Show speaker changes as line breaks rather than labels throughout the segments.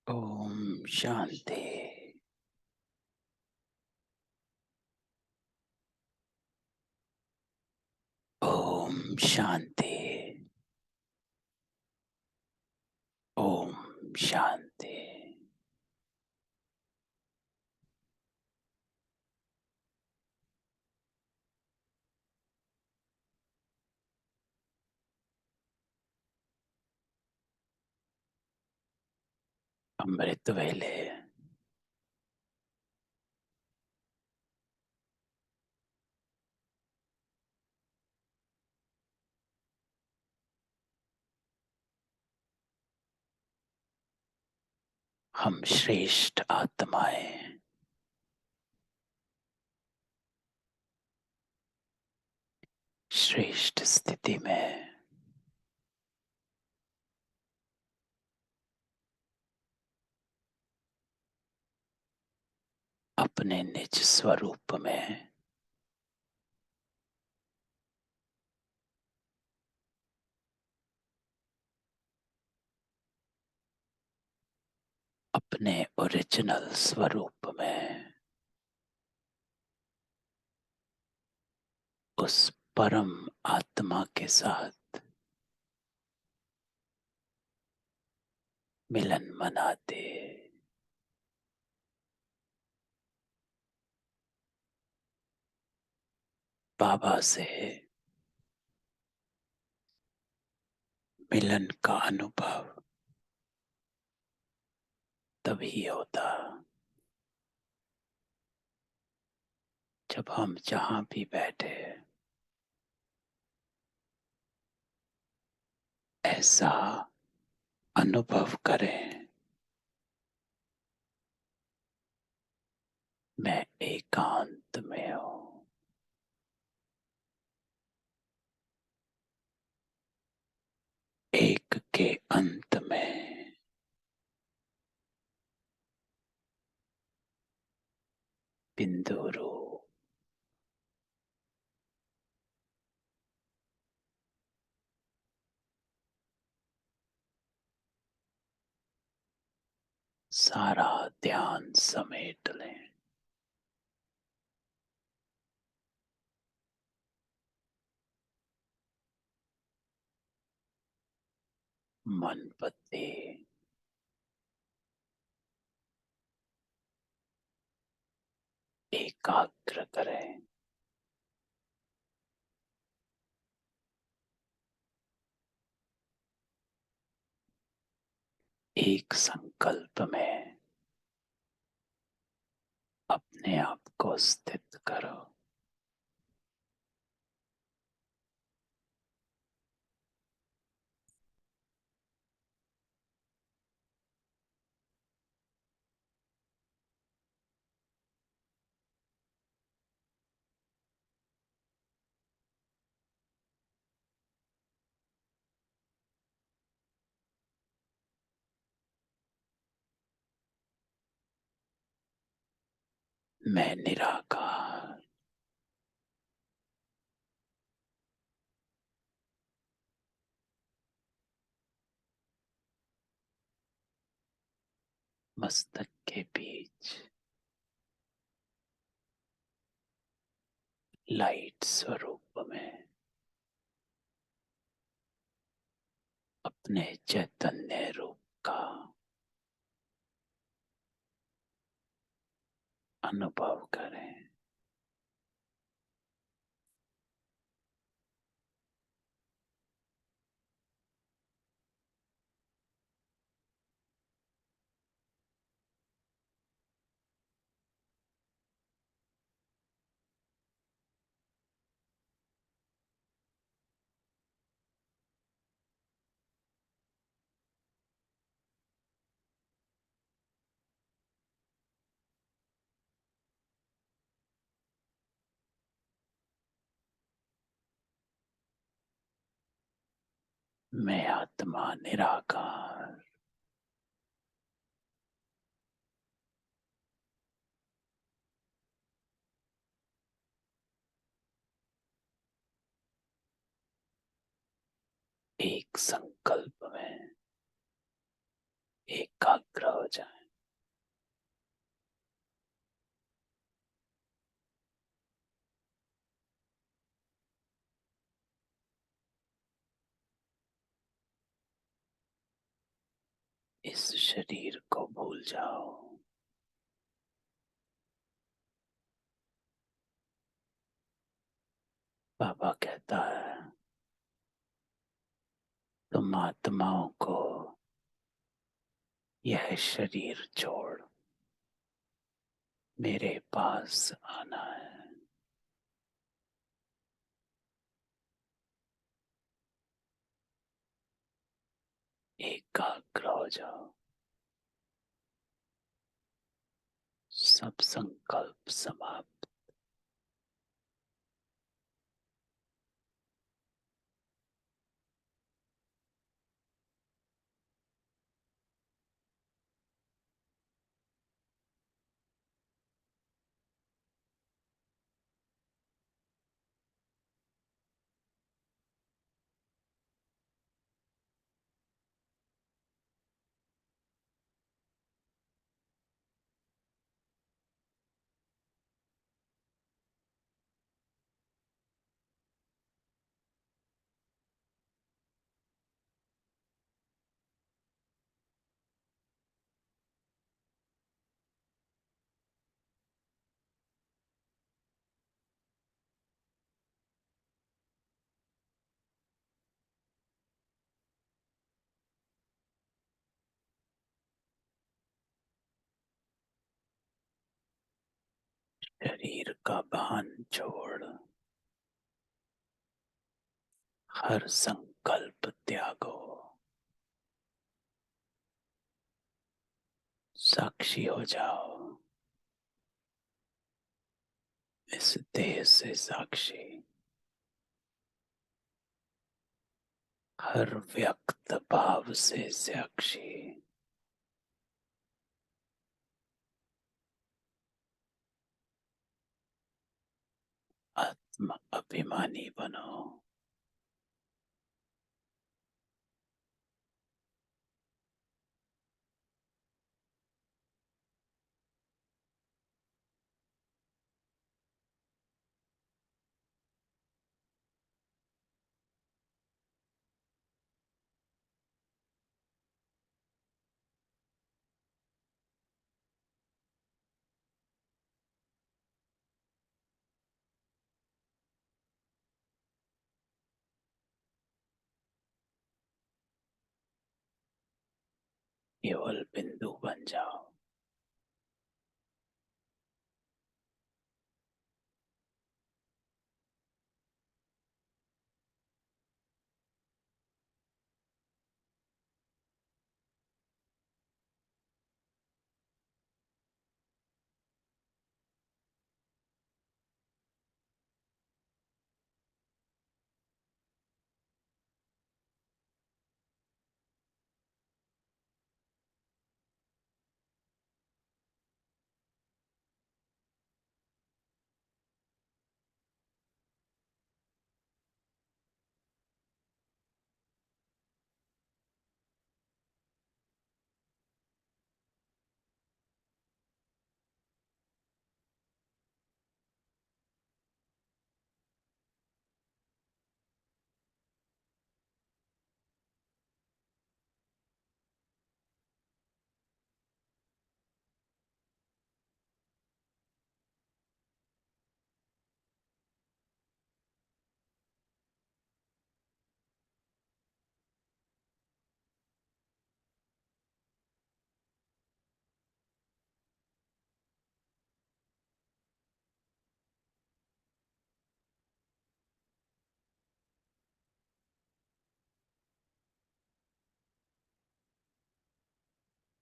ओम शांति। ओम शांति। ओम शांति। अमृत वेले। हम श्रेष्ठ आत्माएं श्रेष्ठ स्थिति में अपने निज स्वरूप में अपने ओरिजिनल स्वरूप में उस परम आत्मा के साथ मिलन मनाते। बाबा से मिलन का अनुभव तभी होता जब हम जहां भी बैठे ऐसा अनुभव करें, मैं एकांत में हूं। एक के अंत में बिंदु रूप सारा ध्यान समेट लें। मन बुद्धि एकाग्र करें। एक संकल्प में अपने आप को स्थित करो। मैं निराकार। मस्तक के बीच लाइट स्वरूप में अपने चैतन्य रूप का अनुभव करें। मैं आत्मा निराकार। एक संकल्प में एकाग्र हो जाए। इस शरीर को भूल जाओ। बाबा कहता है तुम आत्माओं को यह शरीर छोड़ मेरे पास आना है। एकाग्र हो जाओ। सब संकल्प समाप्त। शरीर का भान छोड़ हर संकल्प त्यागो। साक्षी हो जाओ। इस देह से साक्षी। हर व्यक्त भाव से साक्षी। आत्म अभिमानी बनो। केवल बिंदु बन जाओ।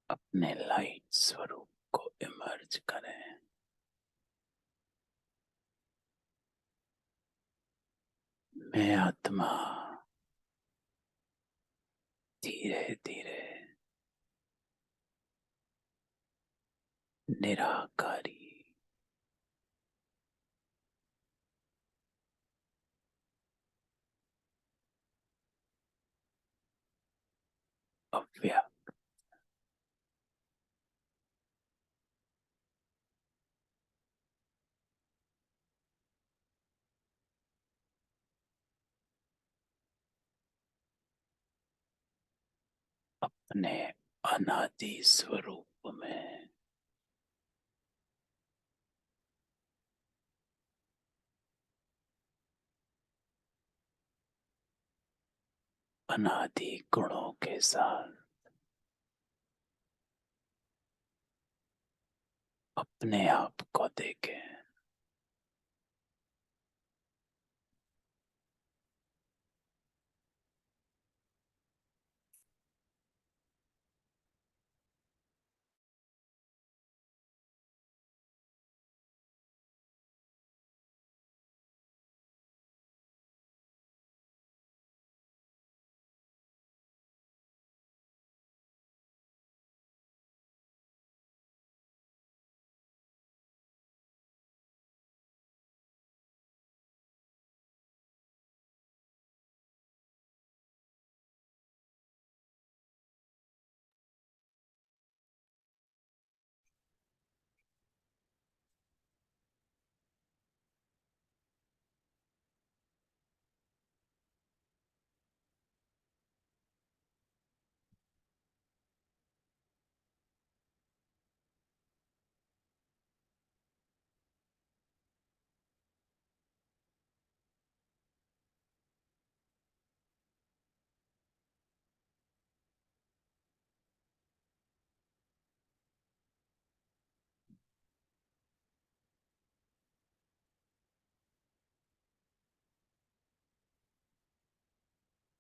अपने लाइट स्वरूप को इमर्ज करें। मैं आत्मा धीरे धीरे निराकारी अव्यक्त अपने अनादि स्वरूप में अनादि गुणों के साथ अपने आप को देखें।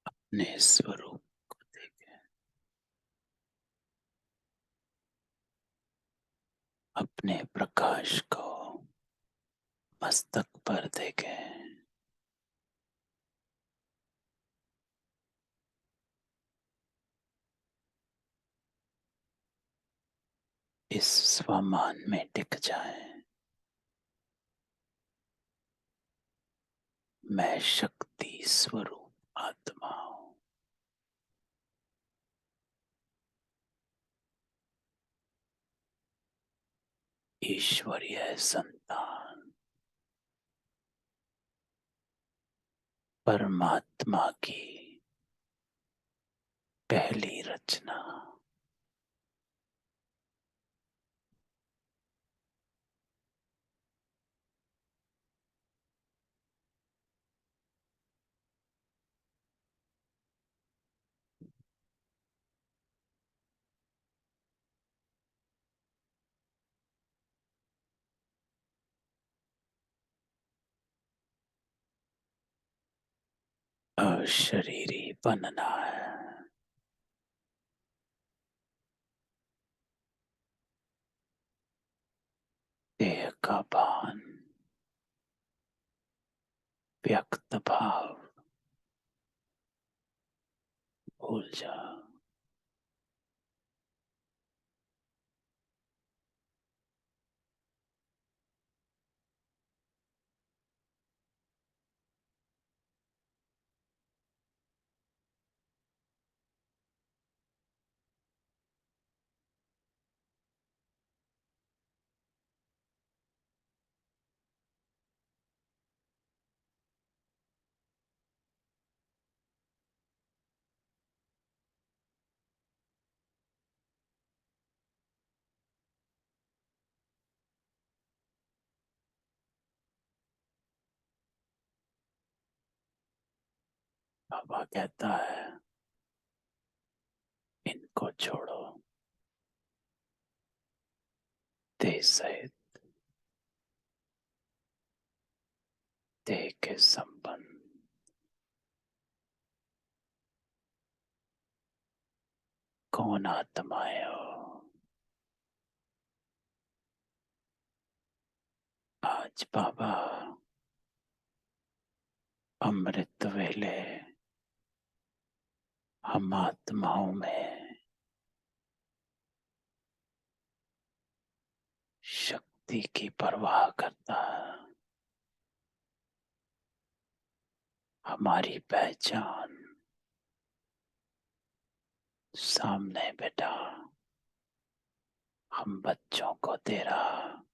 अपने स्वरूप को देखें। अपने प्रकाश को मस्तक पर देखें। इस स्वमान में टिक जाएं। मैं शक्ति स्वरूप आत्मा हूं। ईश्वरीय संतान, परमात्मा की पहली रचना। अशरीरी बनना है। देह का भान, व्यक्त भाव भूल जा। बाबा कहता है इनको छोड़ो। देह सहित देह के संबंध कौन आत्माएं हो। आज बाबा अमृत वेले हम आत्माओं में शक्ति की परवाह करता है। हमारी पहचान सामने बेटा हम बच्चों को दे रहा।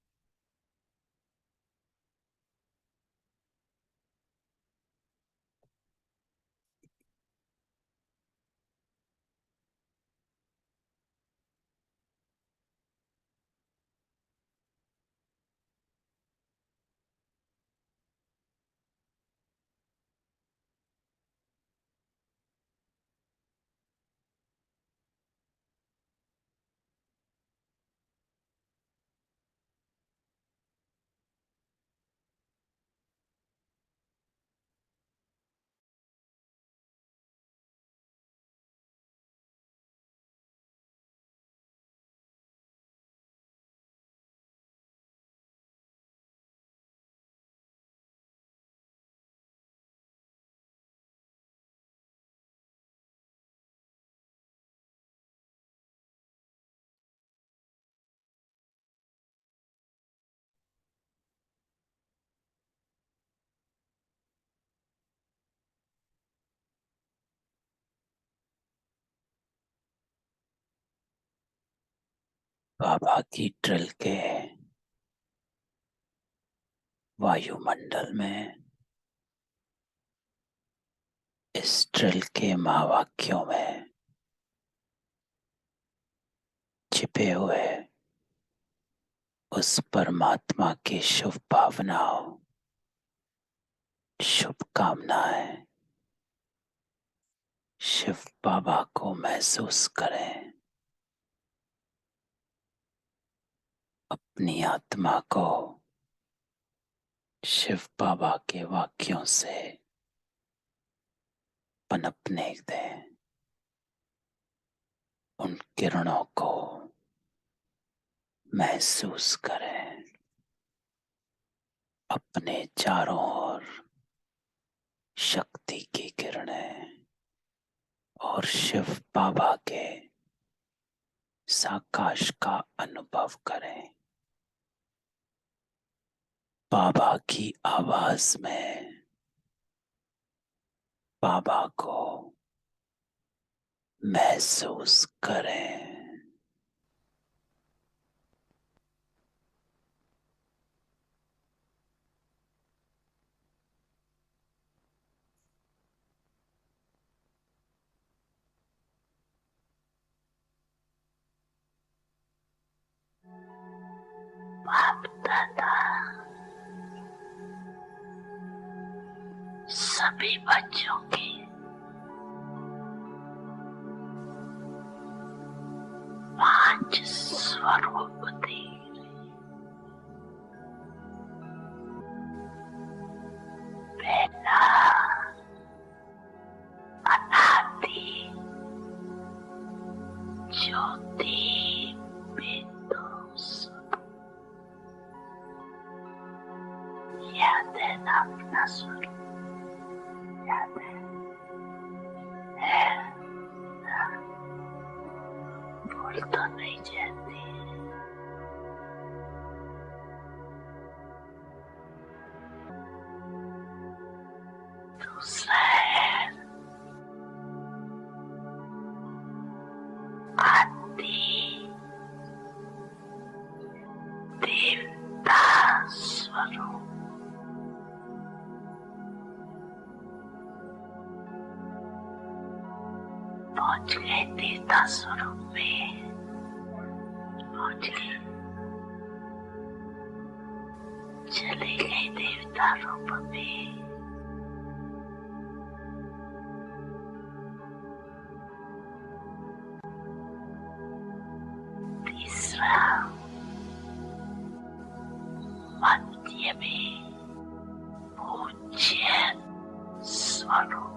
बाबा की ड्रिल के वायुमंडल में इस ड्रिल के महावाक्यों में छिपे हुए उस परमात्मा की शुभ भावनाओं, शुभकामनाएं शिव बाबा को महसूस करें। अपनी आत्मा को शिव बाबा के वाक्यों से पनपने दें। उन किरणों को महसूस करें। अपने चारों ओर शक्ति की किरणें और शिव बाबा के साकाश का अनुभव करें। बाबा की आवाज में बाबा को महसूस करें।
बाप दादा सभी बच्चों की पांच स्वरूप थी। पहला अनादि ज्योति बिंदु स्वरूप। याद है ना अपना स्वरूप? याद है? भूल तो नहीं जाती। दूसरा है आदि देवता स्वरूप। पहुंच गए देवता स्वरूप में, पहुंच गए, चले गए देवता रूप में। तीसरा मध्य में पूज्य स्वरूप।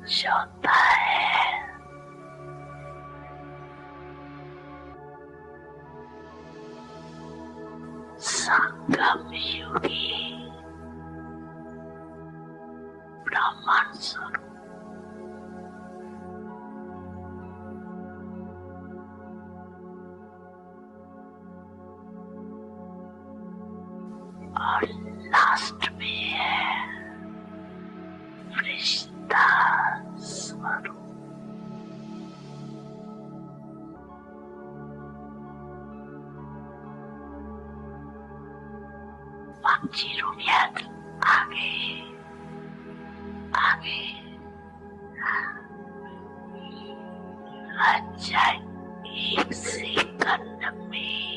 चौथा है संगम युगी ब्रह्मांड स्वरूप। और लास्ट में है फरिश्ता स्वरूप। पंछी रूप याद आगे आगे। अच्छा, एक सेकंड में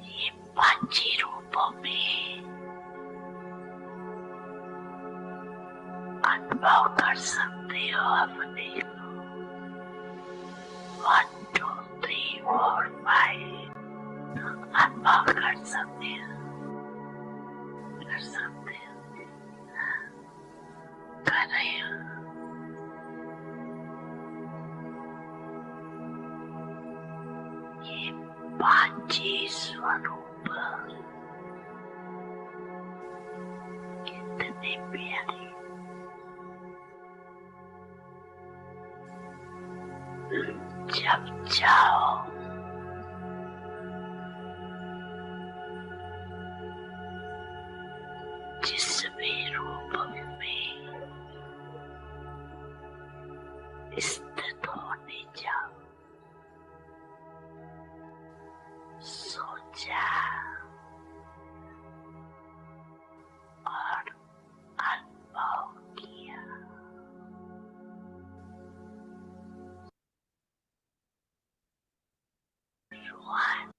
ये पंछी रूपों में अनुभव कर सकते हो अपने को। 1 2 3 4 5 अनुभव कर सकते हो, कर सकते हो, कर रहे हो। ये पांची स्वरूप कितने प्यारे। जब जाओ जिस भी रूप में स्थित होने जाओ। सोचा और अनुभव किया। रोहन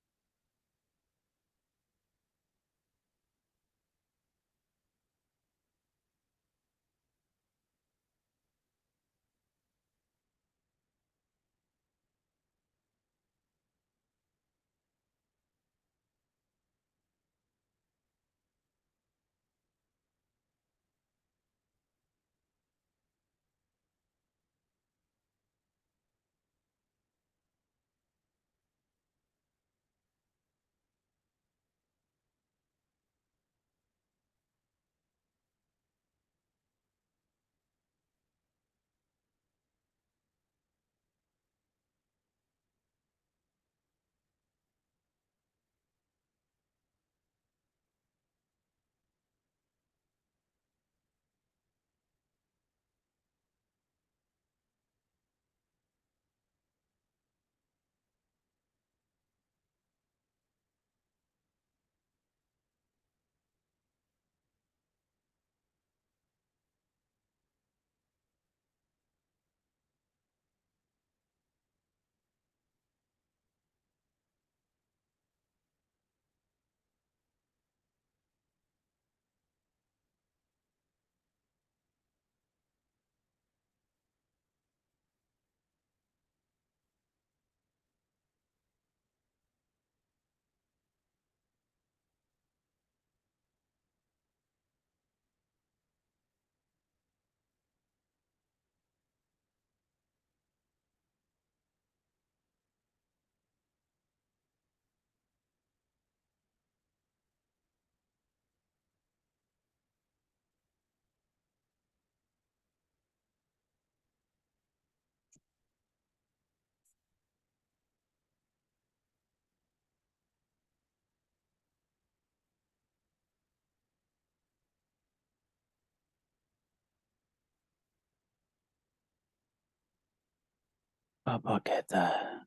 पापा कहता है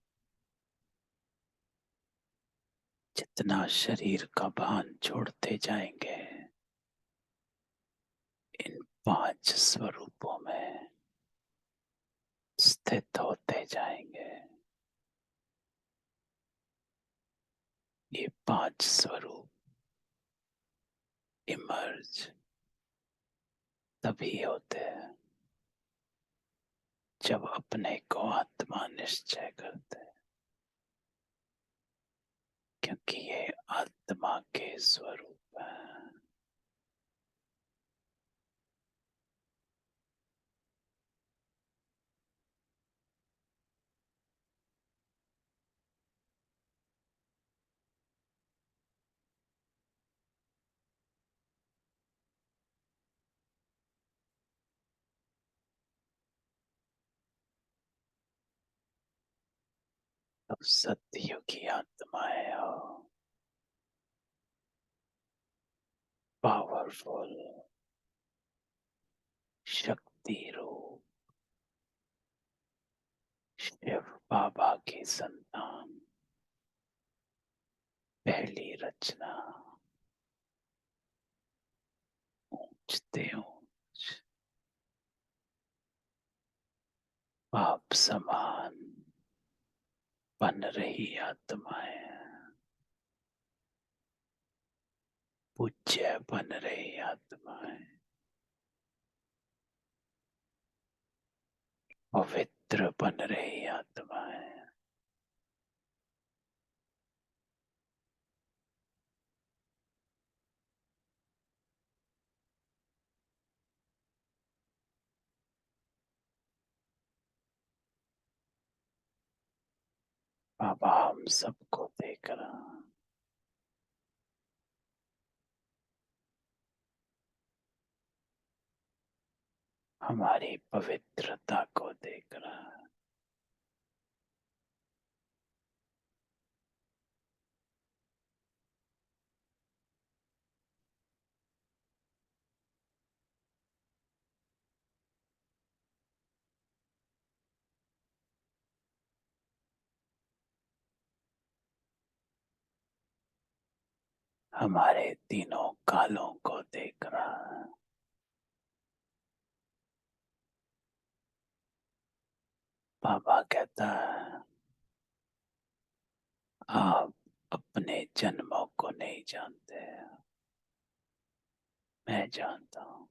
जितना शरीर का भान छोड़ते जाएंगे इन 5 स्वरूपों में स्थित होते जाएंगे। ये 5 स्वरूप इमर्ज तभी होते हैं जब अपने को आत्मा निश्चय करते हैं, क्योंकि ये आत्मा के स्वरूप है। अब सत्य की आत्माएं हो, पावरफुल शक्ति रूप शिव बाबा की संतान, पहली रचना ऊंचते ऊंच बाप समान बन रही आत्माएं, पूज्य बन रही आत्माएं, पवित्र बन रही आत्माएं, बाबा हम सबको देख रहा, हमारी पवित्रता को देख रहा। हमारे तीनों कालों को देख रहा है। बाबा कहता है, आप अपने जन्मों को नहीं जानते, मैं जानता हूँ।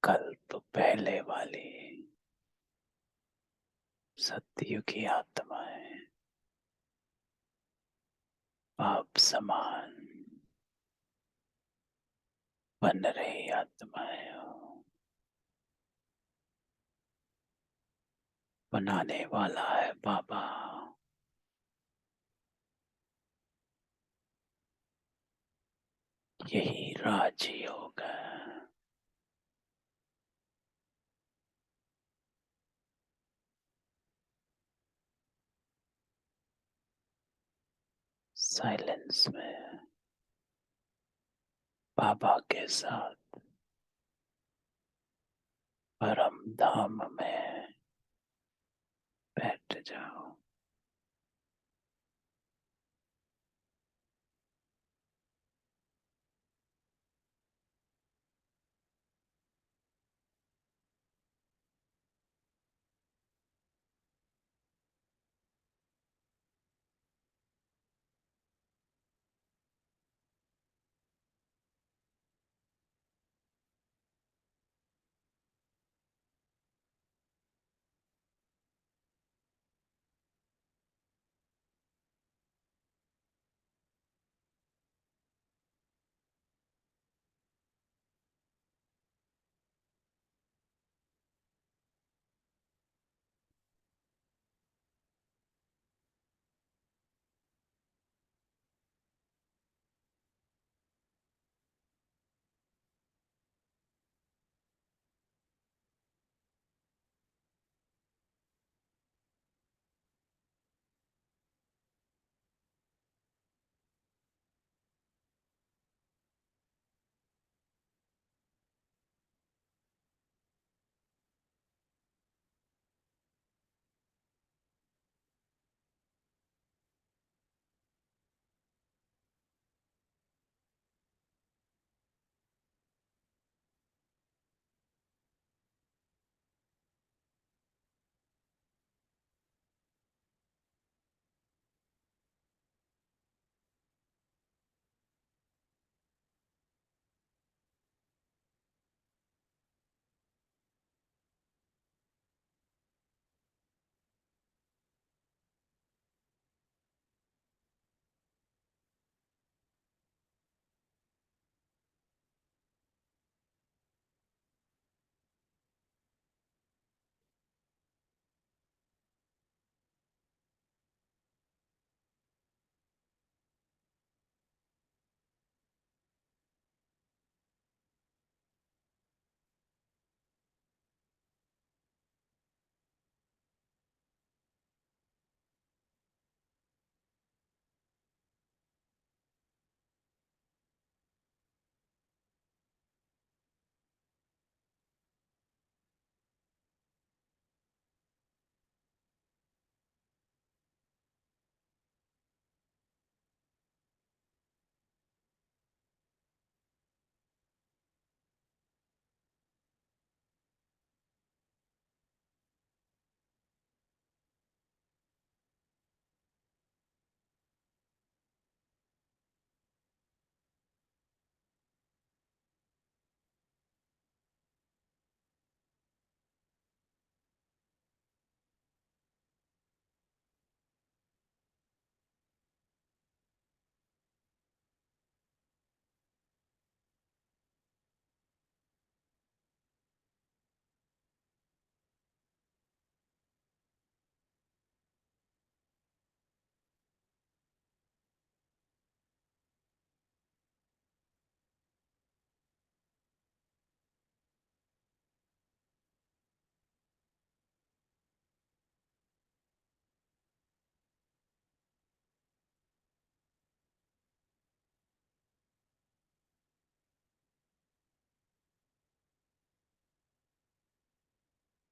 कल तो पहले वाली सत्युग की आत्माएं, पाप समान बन रही आत्माएं हो। बनाने वाला है बाबा। यही राजयोग है। साइलेंस में बाबा के साथ परम धाम में बैठ जाओ।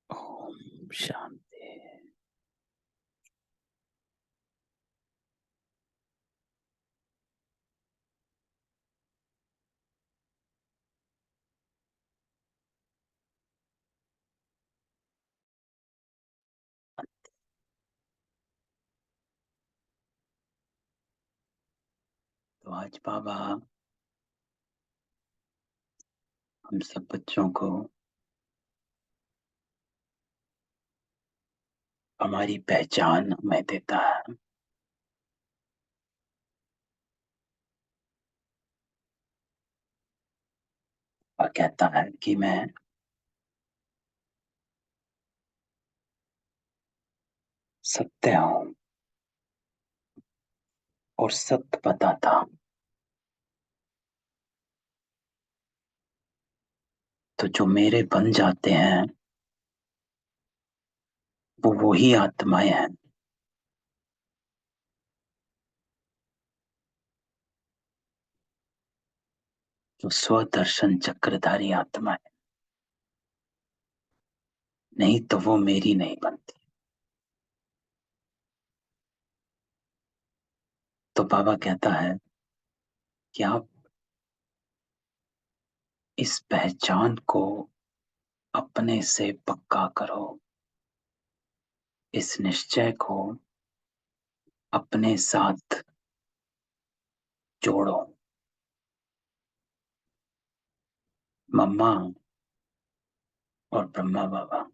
ओम शांति। तो आज बाबा हम सब बच्चों को हमारी पहचान हमें देता है और कहता है कि मैं सत्य हूँ और सत्य बताता हूँ। तो जो मेरे बन जाते हैं वो वही आत्माएं हैं जो स्वदर्शन चक्रधारी आत्माएं, नहीं तो वो मेरी नहीं बनती। तो बाबा कहता है कि आप इस पहचान को अपने से पक्का करो, इस निश्चय को अपने साथ जोड़ो। मम्मा और ब्रह्मा बाबा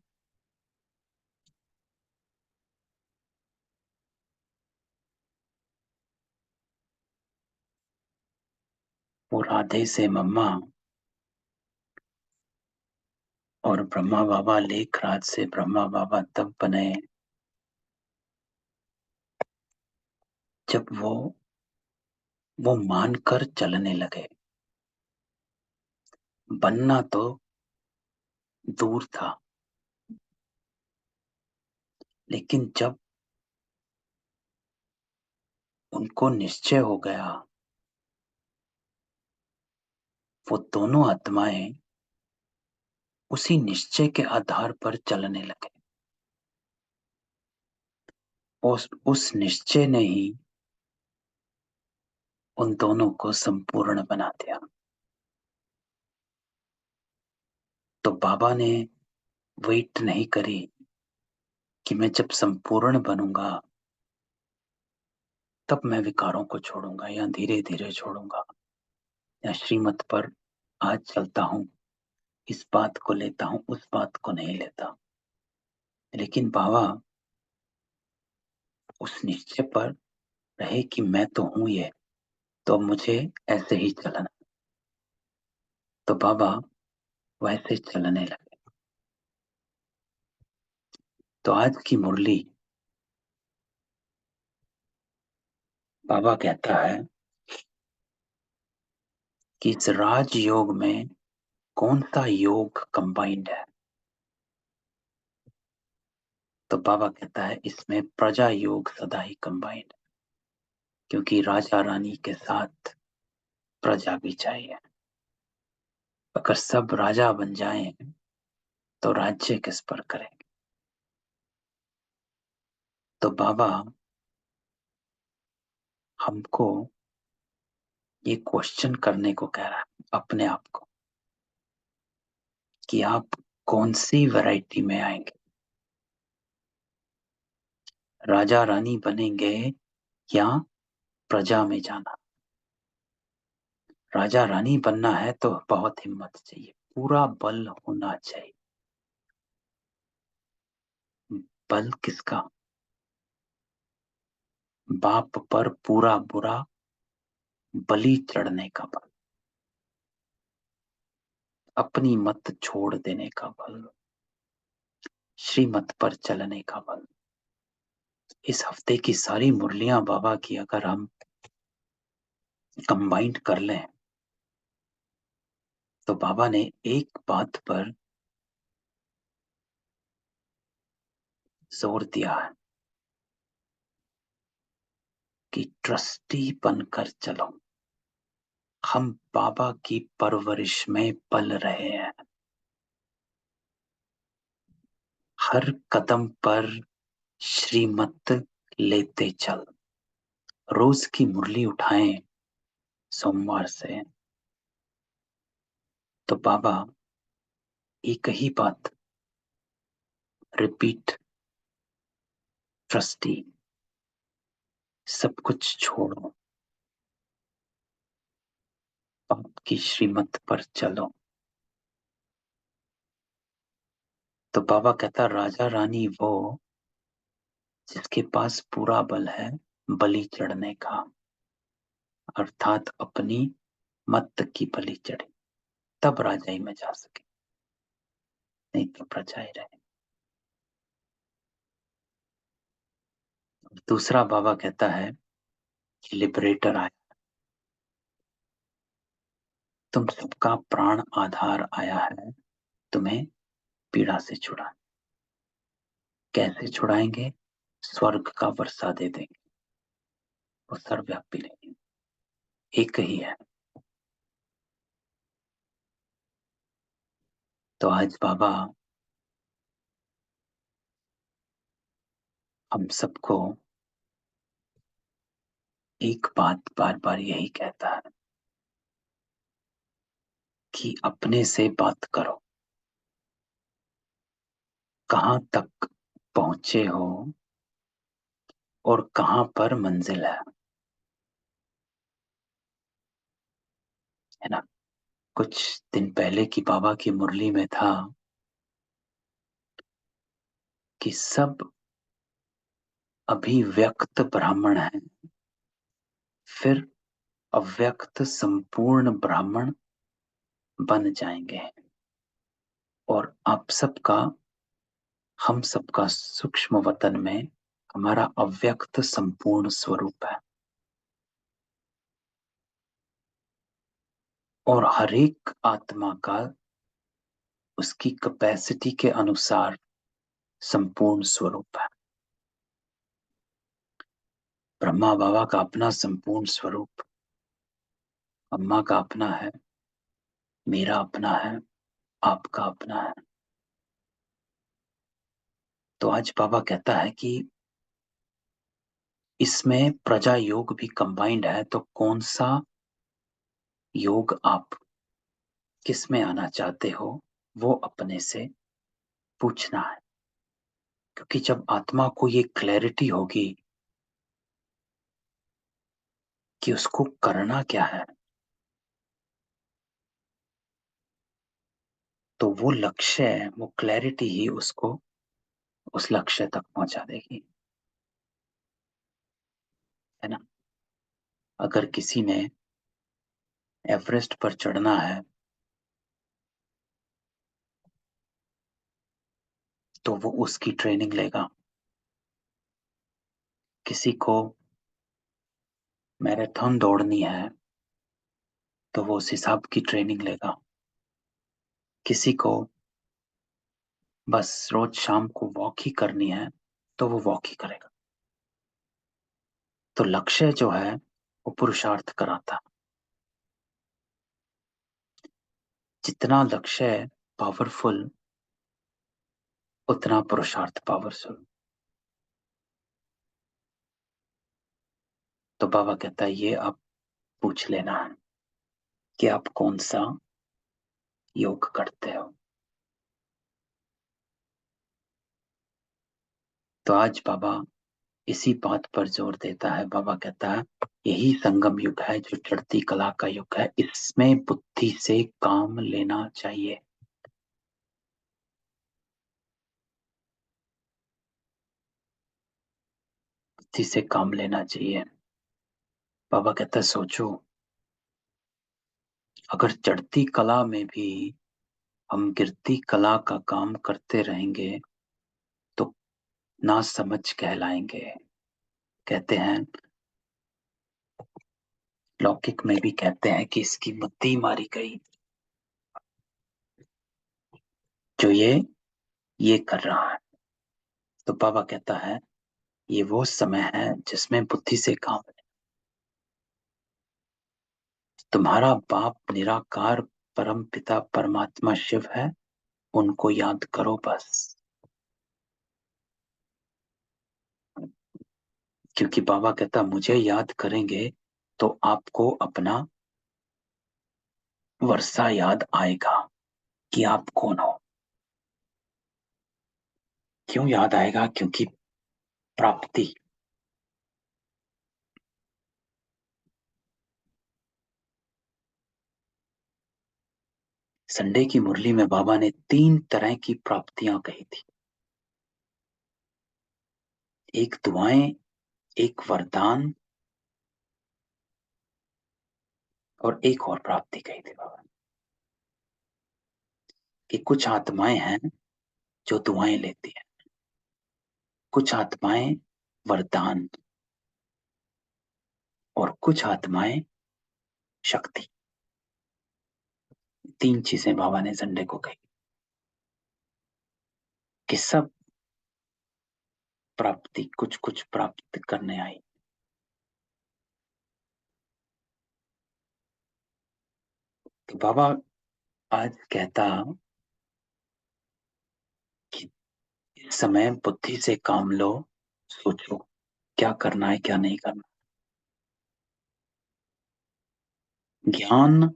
वो राधे से मम्मा और ब्रह्मा बाबा लेखराज से ब्रह्मा बाबा तब बने जब वो मानकर चलने लगे। बनना तो दूर था, लेकिन जब उनको निश्चय हो गया, वो दोनों आत्माएं उसी निश्चय के आधार पर चलने लगे। उस निश्चय ने ही उन दोनों को संपूर्ण बना दिया। तो बाबा ने वेट नहीं करी कि मैं जब संपूर्ण बनूंगा तब मैं विकारों को छोड़ूंगा या धीरे धीरे छोड़ूंगा या श्रीमत पर आज चलता हूं, इस बात को लेता हूं, उस बात को नहीं लेता। लेकिन बाबा उस निश्चय पर रहे कि मैं तो हूं ये, तो मुझे ऐसे ही चलना। तो बाबा वैसे चलने लगे। तो आज की मुरली बाबा कहता है कि इस राजयोग में कौन सा योग कंबाइंड है। तो बाबा कहता है इसमें प्रजा योग सदा ही कंबाइंड है, क्योंकि राजा रानी के साथ प्रजा भी चाहिए। अगर सब राजा बन जाएं तो राज्य किस पर करेंगे। तो बाबा हमको ये क्वेश्चन करने को कह रहा है अपने आप को कि आप कौन सी वैरायटी में आएंगे, राजा रानी बनेंगे या प्रजा में जाना। राजा रानी बनना है तो बहुत हिम्मत चाहिए, पूरा बल होना चाहिए। बल किसका? बाप पर पूरा बुरा बलि चढ़ने का बल, अपनी मत छोड़ देने का बल, श्रीमत पर चलने का बल। इस हफ्ते की सारी मुरलियां बाबा की अगर हम कंबाइंड कर लें तो बाबा ने एक बात पर जोर दिया है कि ट्रस्टी बनकर चलो। हम बाबा की परवरिश में पल रहे हैं, हर कदम पर श्रीमत लेते चल। रोज की मुरली उठाएं सोमवार से, तो बाबा एक ही बात रिपीट, ट्रस्टी, सब कुछ छोड़ो, पाप की श्रीमत पर चलो। तो बाबा कहता राजा रानी वो जिसके पास पूरा बल है बलि चढ़ने का, अर्थात अपनी मत की बलि चढ़े, तब राजाई में जा सके, नहीं तो प्रजाएं रहे। दूसरा बाबा कहता है कि लिबरेटर आया, तुम सबका प्राण आधार आया है, तुम्हें पीड़ा से छुड़ा। कैसे छुड़ाएंगे? स्वर्ग का वर्षा दे देंगे, वो सर्वव्यापी नहीं, एक ही है। तो आज बाबा हम सबको एक बात बार बार यही कहता है कि अपने से बात करो, कहाँ तक पहुंचे हो और कहाँ पर मंजिल है ना। कुछ दिन पहले की बाबा की मुरली में था कि सब अभिव्यक्त ब्राह्मण हैं, फिर अव्यक्त संपूर्ण ब्राह्मण बन जाएंगे, और आप सबका, हम सबका सूक्ष्म वतन में हमारा अव्यक्त संपूर्ण स्वरूप है, और हर एक आत्मा का उसकी कैपेसिटी के अनुसार संपूर्ण स्वरूप है। ब्रह्मा बाबा का अपना संपूर्ण स्वरूप, अम्मा का अपना है, मेरा अपना है, आपका अपना है। तो आज बाबा कहता है कि इसमें प्रजा योग भी कंबाइंड है, तो कौन सा योग आप किस में आना चाहते हो वो अपने से पूछना है। क्योंकि जब आत्मा को ये क्लैरिटी होगी कि उसको करना क्या है, तो वो लक्ष्य है, वो क्लैरिटी ही उसको उस लक्ष्य तक पहुंचा देगी, है ना। अगर किसी ने एवरेस्ट पर चढ़ना है तो वो उसकी ट्रेनिंग लेगा। किसी को मैराथन दौड़नी है तो वो उस हिसाब की ट्रेनिंग लेगा। किसी को बस रोज शाम को वॉक ही करनी है तो वो वॉक ही करेगा। तो लक्ष्य जो है वो पुरुषार्थ कराता। जितना लक्ष्य पावरफुल उतना पुरुषार्थ पावरफुल। तो बाबा कहता है ये आप पूछ लेना है कि आप कौन सा योग करते हो। तो आज बाबा इसी बात पर जोर देता है। बाबा कहता है यही संगम युग है, जो चढ़ती कला का युग है, इसमें बुद्धि से काम लेना चाहिए। बुद्धि से काम लेना चाहिए। बाबा कहता है सोचो, अगर चढ़ती कला में भी हम गिरती कला का काम करते रहेंगे तो ना समझ कहलाएंगे। कहते हैं, लौकिक में भी कहते हैं कि इसकी बुद्धि मारी गई, जो ये कर रहा है। तो बाबा कहता है ये वो समय है जिसमें बुद्धि से काम ले। तुम्हारा बाप निराकार परम पिता परमात्मा शिव है, उनको याद करो बस। क्योंकि बाबा कहता मुझे याद करेंगे तो आपको अपना वर्षा याद आएगा कि आप कौन हो। क्यों याद आएगा? क्योंकि प्राप्ति, संडे की मुरली में बाबा ने 3 तरह की प्राप्तियां कही थी। एक दुआएं, एक वरदान और एक और प्राप्ति कही थी बाबा ने, कि कुछ आत्माएं हैं जो दुआएं लेती हैं, कुछ आत्माएं वरदान और कुछ आत्माएं शक्ति। 3 चीजें बाबा ने संडे को कही कि सब प्राप्ति कुछ कुछ प्राप्त करने आई। तो बाबा आज कहता कि इस समय बुद्धि से काम लो, सोचो क्या करना है क्या नहीं करना। ज्ञान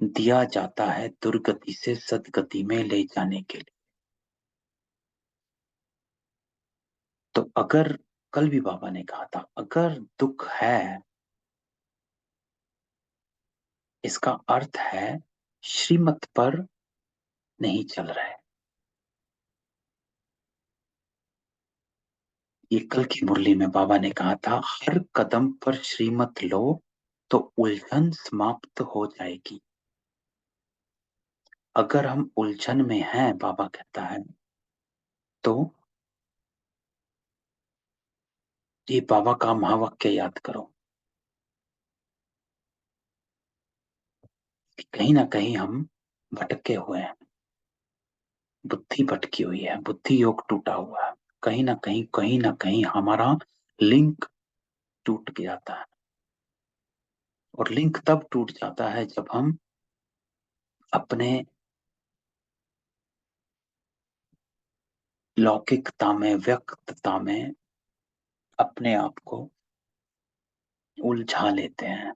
दिया जाता है दुर्गति से सदगति में ले जाने के लिए। तो अगर, कल भी बाबा ने कहा था, अगर दुख है इसका अर्थ है श्रीमत पर नहीं चल रहा है। ये कल की मुरली में बाबा ने कहा था, हर कदम पर श्रीमत लो तो उलझन समाप्त हो जाएगी। अगर हम उलझन में हैं, बाबा कहता है, तो ये बाबा का महावाक्य याद करो कि कहीं ना कहीं हम भटके हुए हैं, बुद्धि भटकी हुई है, बुद्धि योग टूटा हुआ है, कहीं ना कहीं हमारा लिंक टूट जाता है। और लिंक तब टूट जाता है जब हम अपने लौकिकता में, व्यक्तता में अपने आप को उलझा लेते हैं।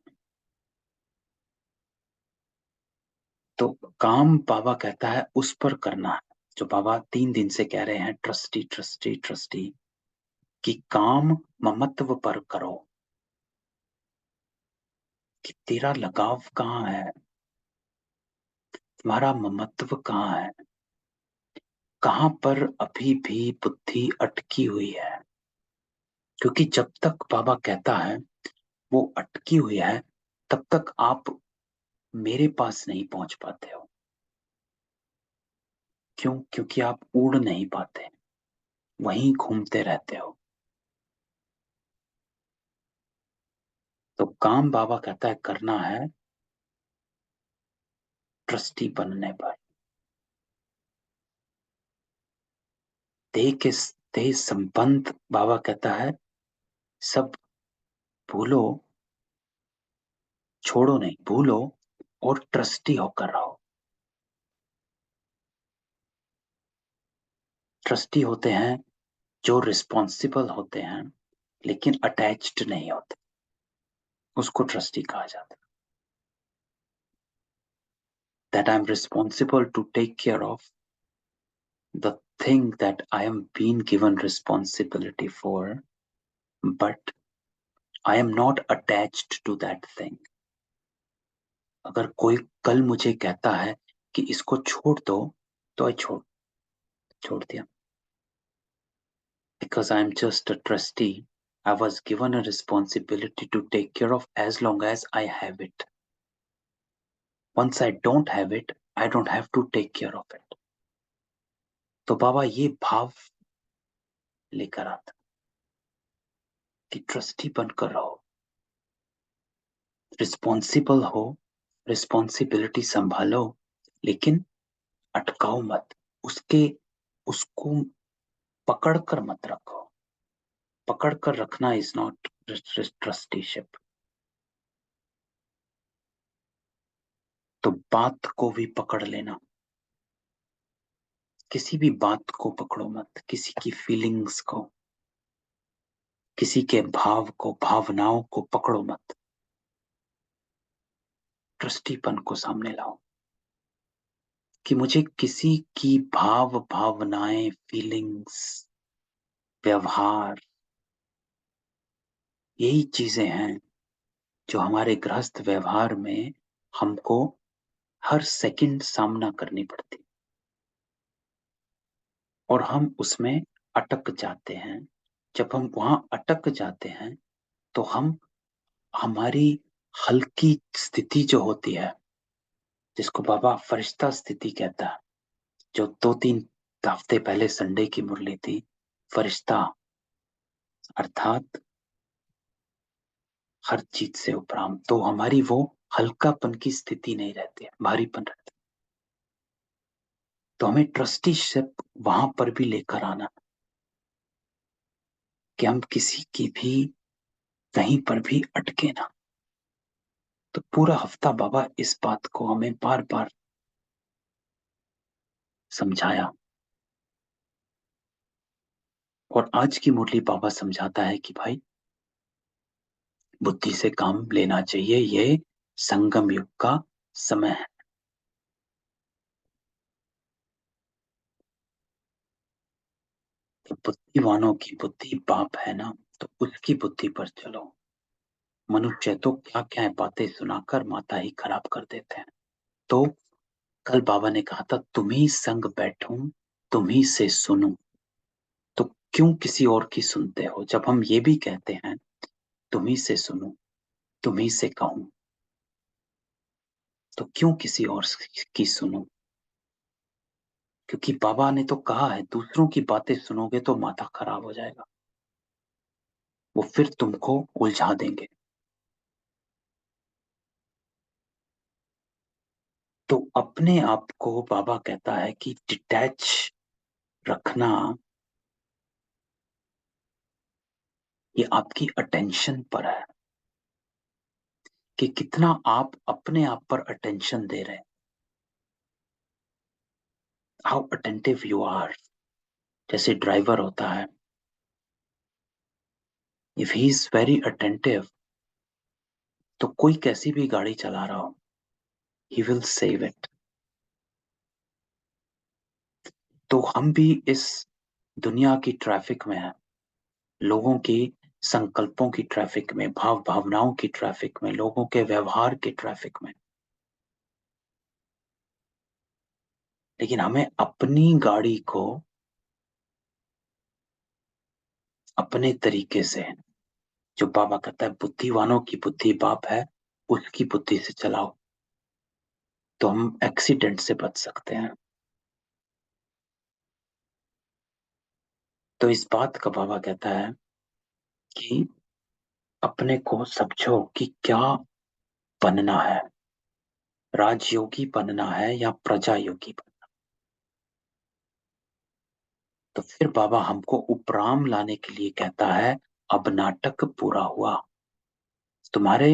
तो काम बाबा कहता है उस पर करना है, जो बाबा 3 दिन से कह रहे हैं, ट्रस्टी ट्रस्टी ट्रस्टी, कि काम ममत्व पर करो, कि तेरा लगाव कहाँ है, तुम्हारा ममत्व कहाँ है, कहाँ पर अभी भी बुद्धि अटकी हुई है। क्योंकि जब तक बाबा कहता है वो अटकी हुई है, तब तक आप मेरे पास नहीं पहुंच पाते हो। क्यों? क्योंकि आप उड़ नहीं पाते, वहीं घूमते रहते हो। तो काम बाबा कहता है करना है ट्रस्टी बनने पर। देह के देह संबंध बाबा कहता है सब भूलो, छोड़ो नहीं, भूलो और ट्रस्टी होकर रहो। ट्रस्टी होते हैं जो रिस्पॉन्सिबल होते हैं लेकिन अटैच्ड नहीं होते, उसको ट्रस्टी कहा जाता है। That I am responsible to take care of the thing that I am being given responsibility for, but I am not attached to that thing. अगर कोई कल मुझे कहता है कि इसको छोड़ दो, तो I छोड़ दिया। Because I am just a trustee, I was given a responsibility to take care of as long as I have it. Once I don't have it, I don't have to take care of it. तो बाबा ये भाव लेकर आता कि trustee बनकर रहो, responsible हो, responsibility संभालो, लेकिन अटकाओ मत, उसके उसको पकड़ कर मत रखो। पकड़ कर रखना इज नॉट ट्रस्टीशिप। तो बात को भी पकड़ लेना, किसी भी बात को पकड़ो मत, किसी की फीलिंग्स को, किसी के भाव को, भावनाओं को पकड़ो मत। ट्रस्टीपन को सामने लाओ कि मुझे किसी की भावनाएं, फीलिंग्स, व्यवहार, यही चीजें हैं जो हमारे गृहस्थ व्यवहार में हमको हर सेकंड सामना करनी पड़ती और हम उसमें अटक जाते हैं। जब हम वहां अटक जाते हैं तो हम हमारी हल्की स्थिति जो होती है, जिसको बाबा फरिश्ता स्थिति कहता है, जो 2-3 हफ्ते पहले संडे की मुरली थी, फरिश्ता अर्थात हर चीज से उपराम, तो हमारी वो हल्कापन की स्थिति नहीं रहती है, भारीपन रहता है। तो हमें ट्रस्टीशिप वहां पर भी लेकर आना कि हम किसी की भी कहीं पर भी अटके ना। तो पूरा हफ्ता बाबा इस बात को हमें बार बार समझाया और आज की मुरली बाबा समझाता है कि भाई बुद्धि से काम लेना चाहिए, ये संगम युग का समय है। तो बुद्धिवानों की बुद्धि बाप है ना, तो उसकी बुद्धि पर चलो। मनुष्य तो क्या क्या बातें सुनाकर माता ही खराब कर देते हैं। तो कल बाबा ने कहा था तुम ही संग बैठूं, तुम ही से सुनूं, तो क्यों किसी और की सुनते हो? जब हम ये भी कहते हैं तुम ही से सुनूं, तुम ही से कहूं, तो क्यों किसी और की सुनूं? क्योंकि बाबा ने तो कहा है दूसरों की बातें सुनोगे तो माथा खराब हो जाएगा, वो फिर तुमको उलझा देंगे। तो अपने आप को बाबा कहता है कि डिटैच रखना, ये आपकी अटेंशन पर है कि कितना आप अपने आप पर अटेंशन दे रहे हैं, हाउ अटेंटिव यू आर। जैसे ड्राइवर होता है, if he is very attentive, तो कोई कैसी भी गाड़ी चला रहा हो, ही विल सेव इट। तो हम भी इस दुनिया की ट्रैफिक में हैं, लोगों की संकल्पों की ट्रैफिक में, भाव भावनाओं की ट्रैफिक में, लोगों के व्यवहार की ट्रैफिक में। लेकिन हमें अपनी गाड़ी को अपने तरीके से, जो बाबा कहता है बुद्धिवानों की बुद्धि बाप है, उसकी बुद्धि से चलाओ, तो हम एक्सीडेंट से बच सकते हैं। तो इस बात का बाबा कहता है कि अपने को समझो कि क्या बनना है, राजयोगी बनना है या प्रजा योगी बनना। तो फिर बाबा हमको उपराम लाने के लिए कहता है अब नाटक पूरा हुआ, तुम्हारे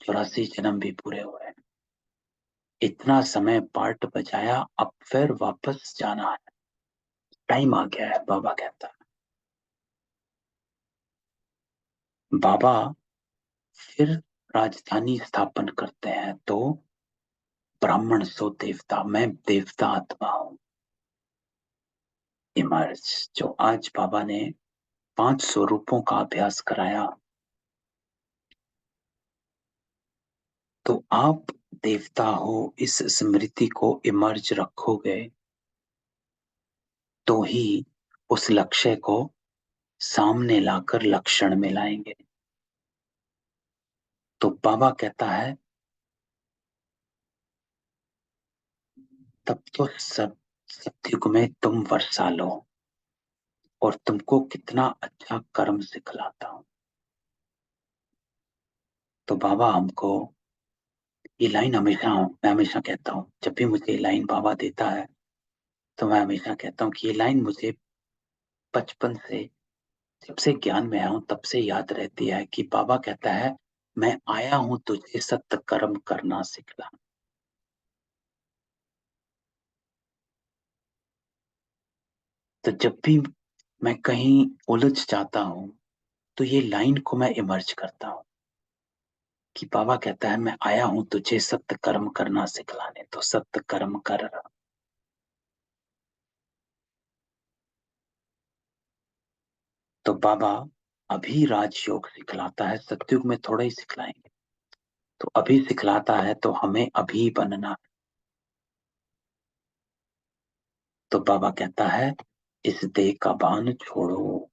84 जन्म भी पूरे हुए, इतना समय पार्ट बजाया, अब फिर वापस जाना है, टाइम आ गया है, बाबा कहता है। बाबा फिर राजधानी स्थापन करते हैं, तो ब्राह्मण सो देवता, मैं देवता आत्मा हूं इमर्ज। जो आज बाबा ने 5 स्वरूपों का अभ्यास कराया, तो आप देवता हो, इस स्मृति को इमर्ज रखोगे तो ही उस लक्ष्य को सामने लाकर लक्षण में लाएंगे। तो बाबा कहता है तब तो सब सतयुग में तुम वर्षा लो और तुमको कितना अच्छा कर्म सिखलाता हूं। तो बाबा हमको ये लाइन हमेशा, मैं हमेशा कहता हूँ जब भी मुझे ये लाइन बाबा देता है, तो मैं हमेशा कहता हूँ कि ये लाइन मुझे बचपन से, जब से ज्ञान में आया हूं तब से याद रहती है कि बाबा कहता है मैं आया हूं तुझे सत्य कर्म करना सिखला। तो जब भी मैं कहीं उलझ जाता हूं, तो ये लाइन को मैं इमर्ज करता हूं कि बाबा कहता है मैं आया हूं तुझे सत्य कर्म करना सिखलाने, तो सत्य कर्म कर। तो बाबा अभी राजयोग सिखलाता है, सतयुग में थोड़ा ही सिखलाएंगे। तो अभी सिखलाता है तो हमें अभी बनना, तो बाबा कहता है इस देह का भान छोड़ो।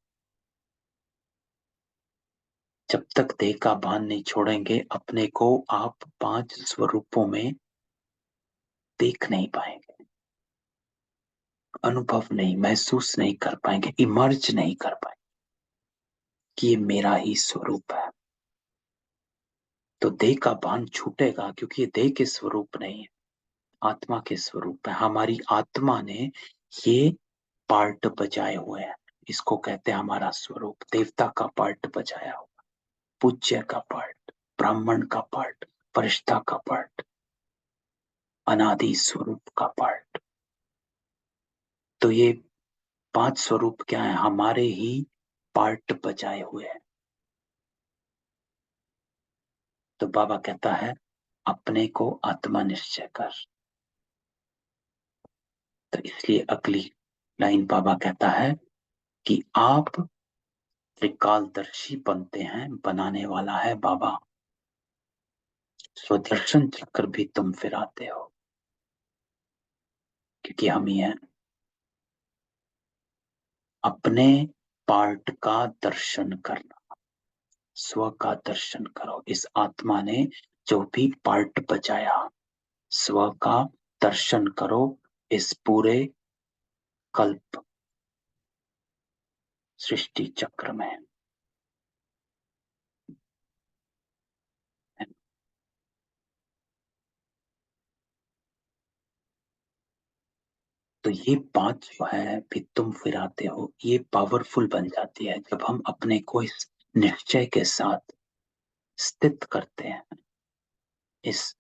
जब तक देह का भान नहीं छोड़ेंगे अपने को आप 5 स्वरूपों में देख नहीं पाएंगे, अनुभव नहीं, महसूस नहीं कर पाएंगे, इमर्ज नहीं कर पाएंगे कि ये मेरा ही स्वरूप है। तो देह का भान छूटेगा क्योंकि ये देह के स्वरूप नहीं है, आत्मा के स्वरूप है। हमारी आत्मा ने ये पार्ट बजाए हुए हैं, इसको कहते हैं हमारा स्वरूप। देवता का पार्ट बजाया हुआ, पूज्य का पार्ट, ब्राह्मण का पार्ट, फरिश्ता का पार्ट, अनादि स्वरूप का पार्ट। तो ये 5 स्वरूप क्या है? हमारे ही पार्ट बजाए हुए हैं। तो बाबा कहता है अपने को आत्मा निश्चय कर। तो इसलिए अगली लाइन बाबा कहता है कि आप त्रिकालदर्शी बनते हैं, बनाने वाला है बाबा। स्वदर्शन चक्र भी तुम फिराते हो क्योंकि हम ही हैं। अपने पार्ट का दर्शन करना, स्व का दर्शन करो। इस आत्मा ने जो भी पार्ट बजाया, स्व का दर्शन करो इस पूरे कल्प सृष्टि चक्र में। तो ये 5 जो है भी तुम फिराते हो, ये पावरफुल बन जाती है जब हम अपने को इस निश्चय के साथ स्थित करते हैं। इस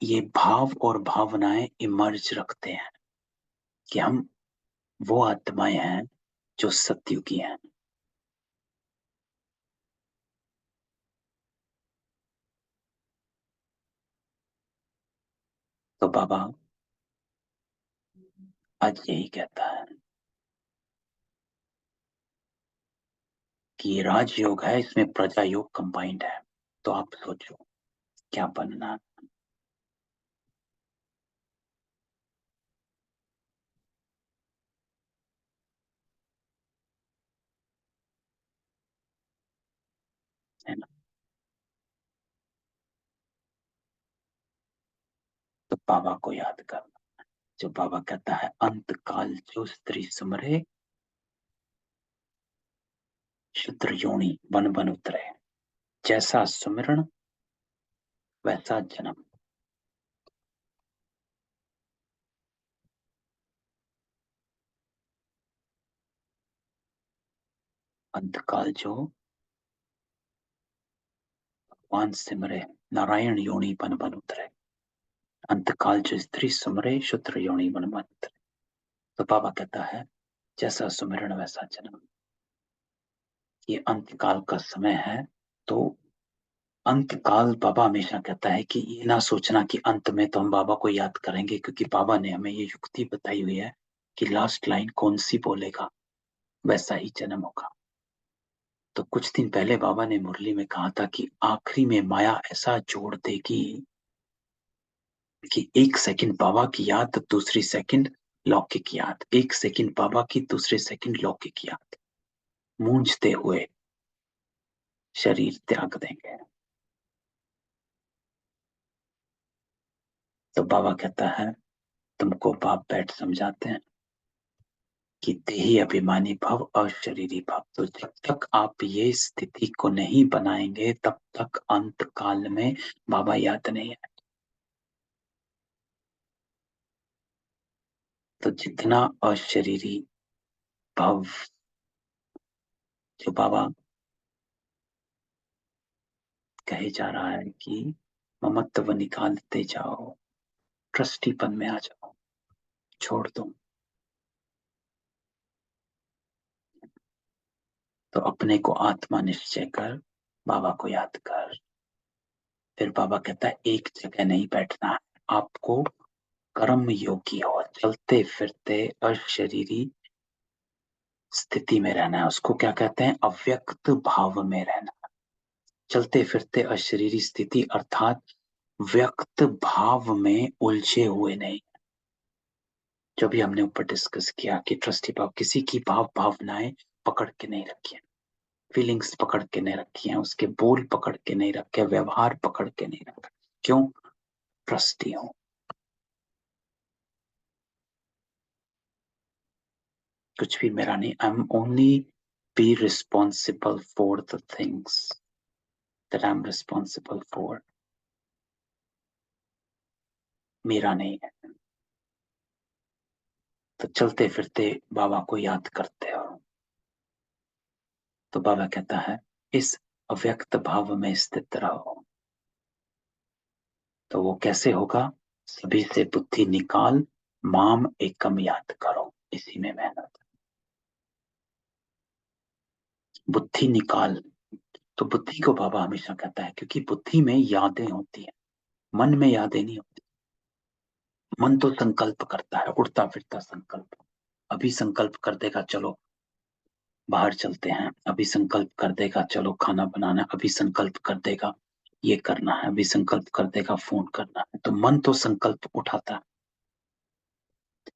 ये भाव और भावनाएं इमर्ज रखते हैं कि हम वो आत्माएं हैं जो सतयुगी हैं। तो बाबा आज यही कहता है कि ये राजयोग है, इसमें प्रजा योग कंबाइंड है। तो आप सोचो क्या बनना है ना। तो बाबा को याद करना, जो बाबा कहता है अंत काल जो स्त्री सुमरे, शुद्र योनि बन बन उतरे। जैसा सुमिरन वैसा जन्म। अंतकाल जो भगवान सिमरे, नारायण योनि बन बन उतरे। अंतकाल जो स्त्री सुमरे, शुद्र योनि बन बन उतरे। तो बाबा कहता है जैसा सुमिरन वैसा जन्म। ये अंतकाल का समय है। तो अंतकाल बाबा हमेशा कहता है कि ये ना सोचना कि अंत में तो हम बाबा को याद करेंगे, क्योंकि बाबा ने हमें ये युक्ति बताई हुई है कि लास्ट लाइन कौन सी बोलेगा वैसा ही जन्म होगा। तो कुछ दिन पहले बाबा ने मुरली में कहा था कि आखिरी में माया ऐसा जोड़ देगी कि एक सेकंड बाबा की याद तो दूसरी सेकंड लौकिक याद, एक सेकंड बाबा की दूसरे सेकंड लौकिक याद, मूंझते हुए शरीर त्याग देंगे। तो बाबा कहता है तुमको बाप बैठ समझाते हैं कि देही अभिमानी भव और शरीरी भाव। तो जब तक आप ये स्थिति को नहीं बनाएंगे तब तक अंत काल में बाबा याद नहीं है। तो जितना अशरीरी भाव जो बाबा कहे जा रहा है कि ममत्व निकालते जाओ, ट्रस्टीपन में आ जाओ, छोड़ दो। तो अपने को आत्मा निश्चय कर, बाबा को याद कर। फिर बाबा कहता है एक जगह नहीं बैठना है, आपको कर्म योगी हो, चलते फिरते अशरीरी स्थिति में रहना है। उसको क्या कहते हैं? अव्यक्त भाव में रहना। चलते फिरते अशरीरी स्थिति अर्थात व्यक्त भाव में उलझे हुए नहीं। जो भी हमने ऊपर डिस्कस किया कि ट्रस्टी भाव, किसी की भावनाएं पकड़ के नहीं रखी है, फीलिंग्स पकड़ के नहीं रखी है, उसके बोल पकड़ के नहीं रखे, व्यवहार पकड़ के नहीं रखा। क्यों? ट्रस्टी हूं। कुछ भी मेरा नहीं। I am only be responsible for the things that I am responsible for. मेरा नहीं है। तो चलते फिरते बाबा को याद करते हो तो बाबा कहता है इस अव्यक्त भाव में स्थित रहो। तो वो कैसे होगा? सभी से बुद्धि निकाल, माम एकम याद करो। इसी में मेहनत। बुद्धि निकाल। तो बुद्धि को बाबा हमेशा कहता है क्योंकि बुद्धि में यादें होती हैं, मन में यादें नहीं होती। मन तो संकल्प करता है, उड़ता फिरता संकल्प। अभी संकल्प कर देगा चलो बाहर चलते हैं, अभी संकल्प कर देगा चलो खाना बनाना है, अभी संकल्प कर देगा ये करना है, अभी संकल्प कर देगा फोन करना है। तो मन तो संकल्प उठाता है,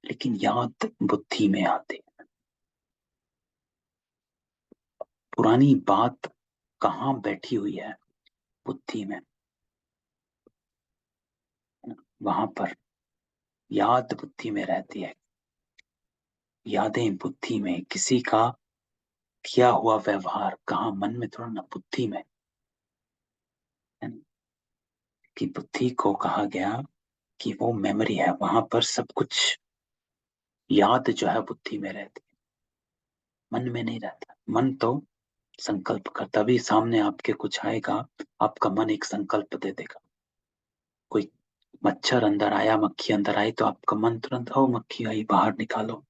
लेकिन याद बुद्धि में आती है। पुरानी बात कहाँ बैठी हुई है? बुद्धि में। वहां पर याद बुद्धि में रहती है। यादें बुद्धि में। किसी का किया हुआ व्यवहार कहाँ? मन में थोड़ा ना, बुद्धि में है ना? कि बुद्धि को कहा गया कि वो मेमोरी है, वहां पर सब कुछ याद जो है बुद्धि में रहती है, मन में नहीं रहता। मन तो संकल्प करता। भी सामने आपके कुछ आएगा, आपका मन एक संकल्प दे देगा। कोई मच्छर अंदर आया, मक्खी अंदर आई, तो आपका मन तुरंत, ओ मक्खी आई बाहर निकालो,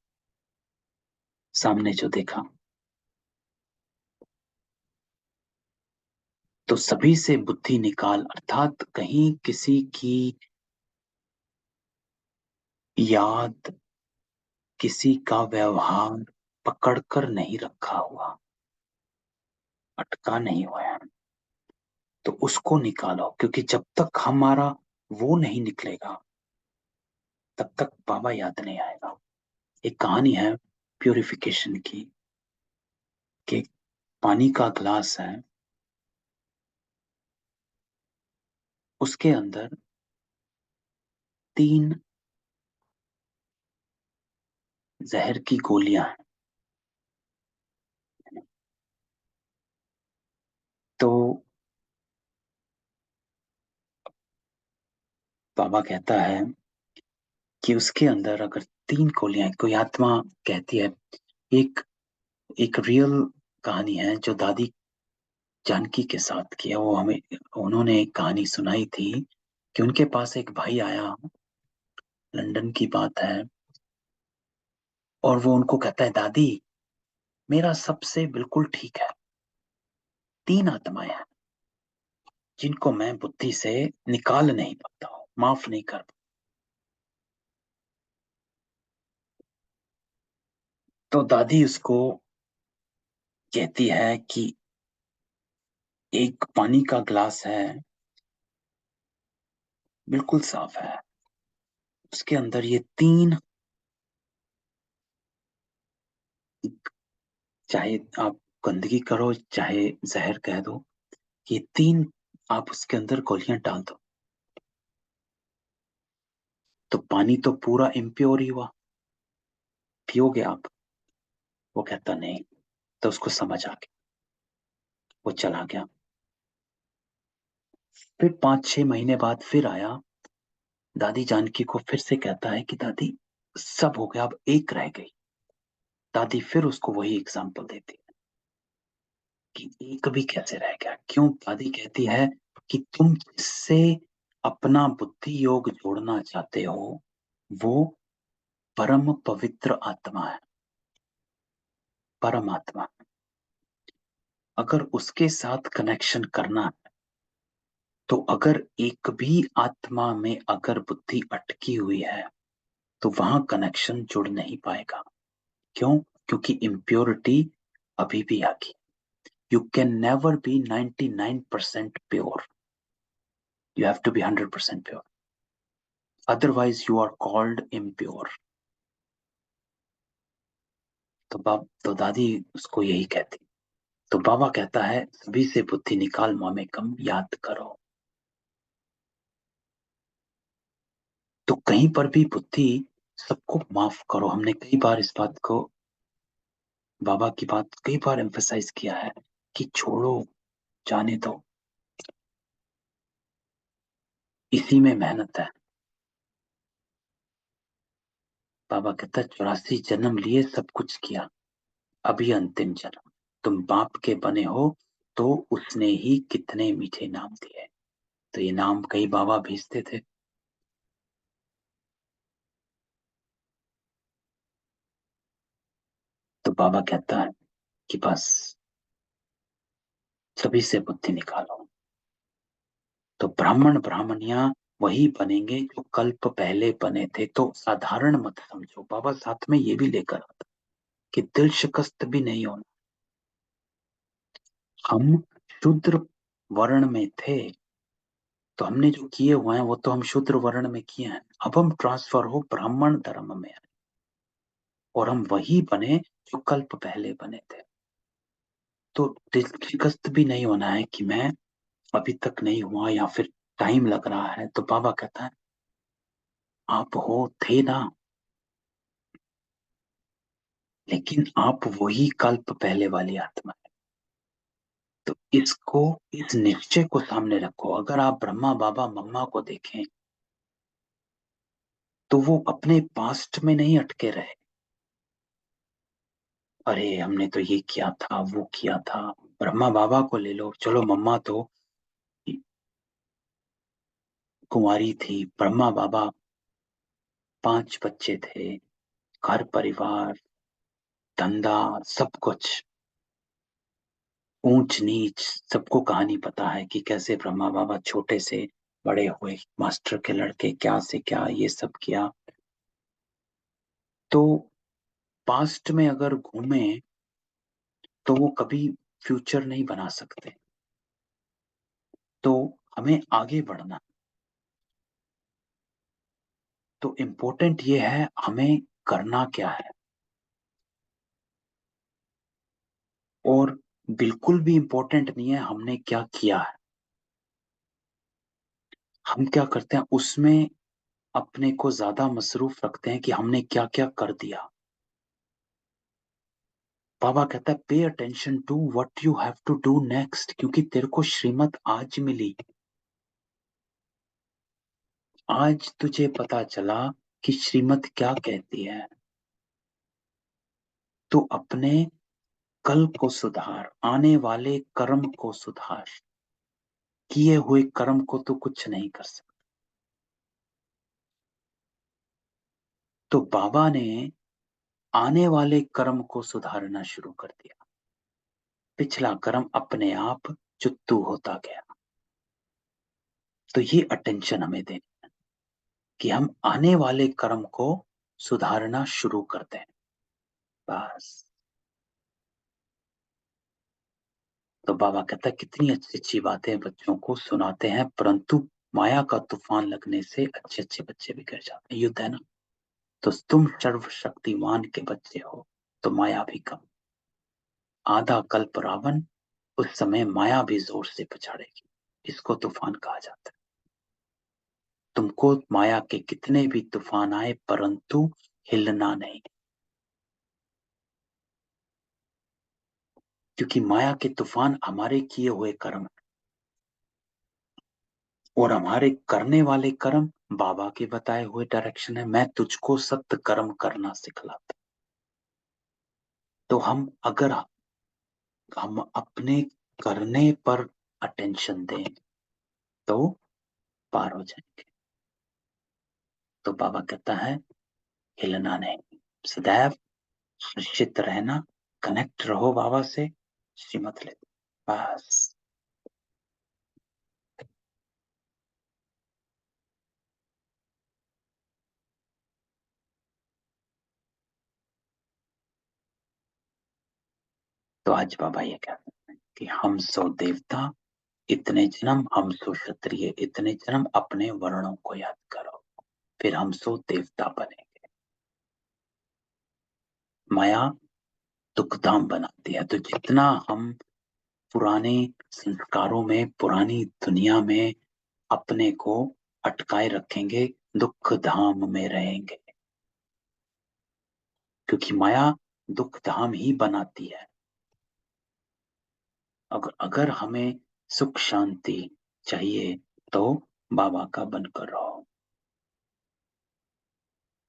सामने जो देखा। तो सभी से बुद्धि निकाल, अर्थात कहीं किसी की याद, किसी का व्यवहार पकड़कर नहीं रखा हुआ, अटका नहीं हुआ है। तो उसको निकालो, क्योंकि जब तक हमारा वो नहीं निकलेगा तब तक बाबा याद नहीं आएगा। एक कहानी है प्यूरिफिकेशन की, कि पानी का ग्लास है, उसके अंदर 3 जहर की गोलियां हैं। तो बाबा कहता है कि उसके अंदर अगर 3 गोलियां, कोई आत्मा कहती है, एक एक रियल कहानी है जो दादी जानकी के साथ की है। वो हमें, उन्होंने एक कहानी सुनाई थी कि उनके पास एक भाई आया, लंदन की बात है, और वो उनको कहता है दादी मेरा सबसे बिल्कुल ठीक है, 3 आत्माएं हैं जिनको मैं बुद्धि से निकाल नहीं पाता हूं, माफ नहीं कर पाता। तो दादी उसको कहती है कि एक पानी का ग्लास है, बिल्कुल साफ है, उसके अंदर ये 3, चाहे आप गंदगी करो चाहे जहर कह दो, ये 3 आप उसके अंदर गोलियां डाल दो तो पानी तो पूरा इम्प्योर ही हुआ, पियोगे आप? वो कहता नहीं। तो उसको समझ आ गया, वो चला गया। फिर 5-6 महीने बाद फिर आया, दादी जानकी को फिर से कहता है कि दादी सब हो गया, अब एक रह गई। दादी फिर उसको वही एग्जाम्पल देती है कि एक भी कैसे रह गया। क्यों? दादी कहती है कि तुम जिससे अपना बुद्धि योग जोड़ना चाहते हो वो परम पवित्र आत्मा है, परमात्मा। अगर उसके साथ कनेक्शन करना है तो अगर एक भी आत्मा में अगर बुद्धि अटकी हुई है तो वहां कनेक्शन जुड़ नहीं पाएगा। क्यों? क्योंकि इम्प्योरिटी अभी भी आगी। You can never be 99% pure. You have to be 100% pure. Otherwise, you are called impure. तो दादी उसको यही कहती। तो बाबा कहता है सभी से बुद्धि निकाल मामे कम याद करो। तो कहीं पर भी बुद्धि, सबको माफ करो। हमने कई बार इस बात को, बाबा की बात कई बार एम्फेसाइज किया है कि छोड़ो, जाने दो, इसी में मेहनत है। बाबा कहता है 84 जन्म लिए, सब कुछ किया, अभी अंतिम जन्म तुम बाप के बने हो, तो उसने ही कितने मीठे नाम दिए। तो ये नाम कई बाबा भेजते थे। तो बाबा कहता है कि बस सभी से बुद्धि निकालो। तो ब्राह्मण ब्राह्मणियां वही बनेंगे जो कल्प पहले बने थे। तो साधारण मत समझो, बाबा साथ में ये भी लेकर आता कि दिल शिकस्त भी नहीं होना। हम शूद्र वर्ण में थे, तो हमने जो किए हुए हैं वो तो हम शूद्र वर्ण में किए हैं। अब हम ट्रांसफर हो ब्राह्मण धर्म में, और हम वही बने जो कल्प पहले बने थे। तो दिल शिकस्त भी नहीं होना है कि मैं अभी तक नहीं हुआ या फिर टाइम लग रहा है। तो बाबा कहता है आप हो, थे ना, लेकिन आप वही कल्प पहले वाली आत्मा है। तो इसको, इस निश्चय को सामने रखो। अगर आप ब्रह्मा बाबा मम्मा को देखें, तो वो अपने पास्ट में नहीं अटके रहे। अरे हमने तो ये किया था, वो किया था। ब्रह्मा बाबा को ले लो, चलो मम्मा तो कुंवारी थी, ब्रह्मा बाबा 5 बच्चे थे, घर परिवार, धंधा, सब कुछ, ऊंच नीच, सबको कहानी पता है कि कैसे ब्रह्मा बाबा छोटे से बड़े हुए, मास्टर के लड़के, क्या से क्या ये सब किया। तो पास्ट में अगर घूमे तो वो कभी फ्यूचर नहीं बना सकते। तो हमें आगे बढ़ना। तो इम्पोर्टेंट ये है हमें करना क्या है। और बिल्कुल भी इम्पोर्टेंट नहीं है हमने क्या किया है। हम क्या करते हैं उसमें अपने को ज्यादा मसरूफ रखते हैं कि हमने क्या क्या कर दिया। बाबा कहता है pay attention to what you have to do next, क्योंकि तेरे को श्रीमत आज मिली। आज तुझे पता चला कि श्रीमत क्या कहती है। तो अपने कल को सुधार, आने वाले कर्म को सुधार। किए हुए कर्म को तो कुछ नहीं कर सकते। तो बाबा ने आने वाले कर्म को सुधारना शुरू कर दिया। पिछला कर्म अपने आप चुत्तू होता गया। तो ये अटेंशन हमें देनी है कि हम आने वाले कर्म को सुधारना शुरू करते हैं। बस। तो बाबा कहता है कितनी अच्छी अच्छी बातें बच्चों को सुनाते हैं, परंतु माया का तूफान लगने से अच्छे अच्छे बच्चे बिगड़ जाते हैं। युद्ध है ना। तो तुम सर्वशक्तिमान के बच्चे हो, तो माया भी कम। आधा कल्प रावण, उस समय माया भी जोर से पछाड़ेगी। इसको तूफान कहा जाता है। तुमको माया के कितने भी तूफान आए, परंतु हिलना नहीं, क्योंकि माया के तूफान हमारे किए हुए कर्म हैं, और हमारे करने वाले कर्म बाबा के बताए हुए डायरेक्शन है। मैं तुझको सत्य कर्म करना सिखलाता। तो हम अपने करने पर अटेंशन दें तो पार हो जाएंगे। तो बाबा कहता है हिलना नहीं, सदैव निश्चित रहना, कनेक्ट रहो बाबा से, श्रीमत ले, बस। तो आज बाबा ये कहते हैं कि हम सो देवता इतने जन्म, हम सो क्षत्रिय इतने जन्म, अपने वर्णों को याद करो, फिर हम सो देवता बनेंगे। माया दुखधाम बनाती है। तो जितना हम पुराने संस्कारों में, पुरानी दुनिया में अपने को अटकाए रखेंगे, दुख धाम में रहेंगे, क्योंकि माया दुख धाम ही बनाती है। अगर हमें सुख शांति चाहिए तो बाबा का बनकर रहो,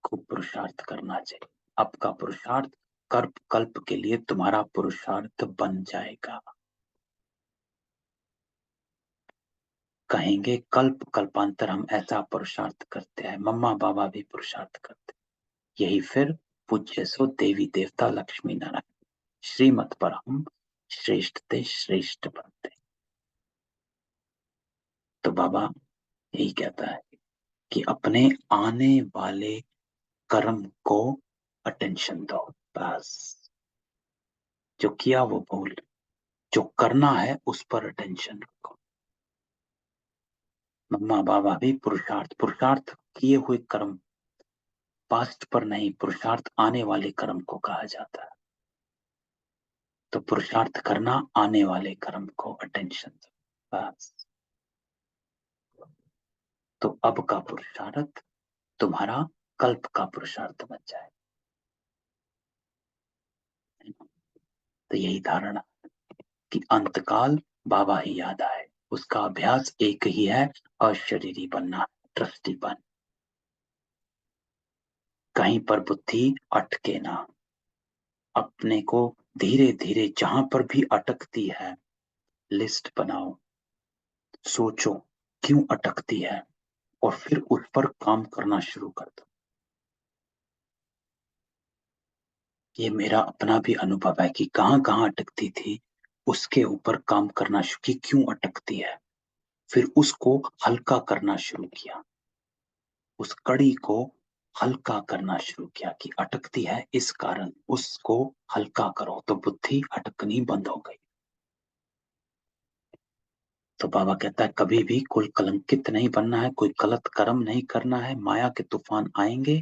खूब पुरुषार्थ करना चाहिए। आपका पुरुषार्थ कल्प कल्प के लिए तुम्हारा पुरुषार्थ बन जाएगा। कहेंगे कल्प कल्पांतर हम ऐसा पुरुषार्थ करते हैं, मम्मा बाबा भी पुरुषार्थ करते, यही फिर पूज्य सो देवी देवता लक्ष्मी नारायण श्रीमत पर हम श्रेष्ठ ते श्रेष्ठ बनते। तो बाबा यही कहता है कि अपने आने वाले कर्म को अटेंशन दो, बस जो किया वो भूल, जो करना है उस पर अटेंशन रखो। मम्मा बाबा भी पुरुषार्थ, पुरुषार्थ किए हुए कर्म, पास्ट पर नहीं, पुरुषार्थ आने वाले कर्म को कहा जाता है। तो पुरुषार्थ करना आने वाले कर्म को अटेंशन दो, बस। तो अब का पुरुषार्थ तुम्हारा कल्प का पुरुषार्थ बन जाए। तो यही धारणा कि अंतकाल बाबा ही याद आए, उसका अभ्यास एक ही है, अशरीरी बनना, ट्रस्टी बन। कहीं पर बुद्धि अटके ना, अपने को धीरे धीरे जहां पर भी अटकती है लिस्ट बनाओ, सोचो क्यों अटकती है और फिर उस पर काम करना शुरू कर दो। ये मेरा अपना भी अनुभव है कि कहां कहां अटकती थी, उसके ऊपर काम करना शुरू कि क्यों अटकती है, फिर उसको हल्का करना शुरू किया, उस कड़ी को हल्का करना शुरू किया कि अटकती है इस कारण, उसको हल्का करो, तो बुद्धि अटकनी बंद हो गई। तो बाबा कहता है कभी भी कोई कलंकित नहीं बनना है, कोई गलत कर्म नहीं करना है। माया के तूफान आएंगे,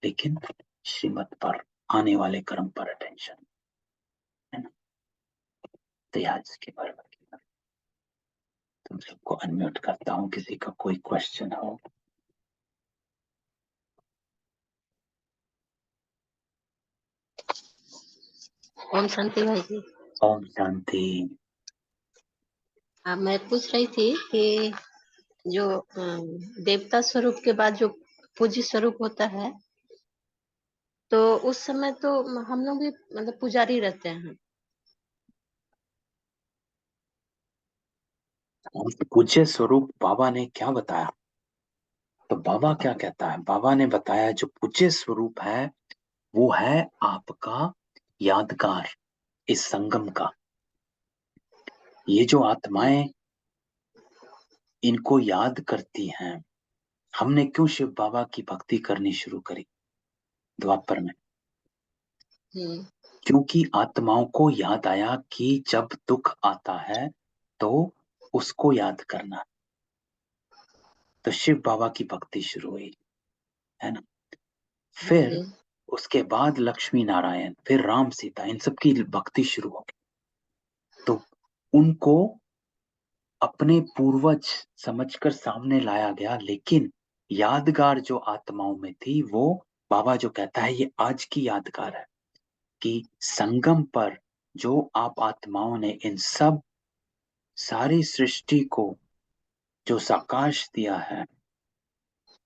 लेकिन श्रीमत पर आने वाले कर्म पर अटेंशन है ना। तो आज के बारे में तुम सबको अनम्यूट करता हूँ, किसी का कोई क्वेश्चन हो।
ओम शांति भाई जी।
ओम शांति।
मैं पूछ रही थी कि जो देवता स्वरूप के बाद जो पूज्य स्वरूप होता है, तो उस समय तो हम लोग भी मतलब पुजारी रहते हैं।
पूज्य स्वरूप बाबा ने क्या बताया? तो बाबा क्या कहता है? बाबा ने बताया जो पूज्य स्वरूप है वो है आपका यादगार इस संगम का। ये जो आत्माएं इनको याद करती हैं, हमने क्यों शिव बाबा की भक्ति करनी शुरू करी द्वापर में? क्योंकि आत्माओं को याद आया कि जब दुख आता है तो उसको याद करना, तो शिव बाबा की भक्ति शुरू हुई, है ना। फिर उसके बाद लक्ष्मी नारायण, फिर राम सीता, इन सब की भक्ति शुरू हो गई। तो उनको अपने पूर्वज समझकर सामने लाया गया, लेकिन यादगार जो आत्माओं में थी वो बाबा जो कहता है ये आज की यादगार है कि संगम पर जो आप आत्माओं ने इन सब सारी सृष्टि को जो साकाश दिया है,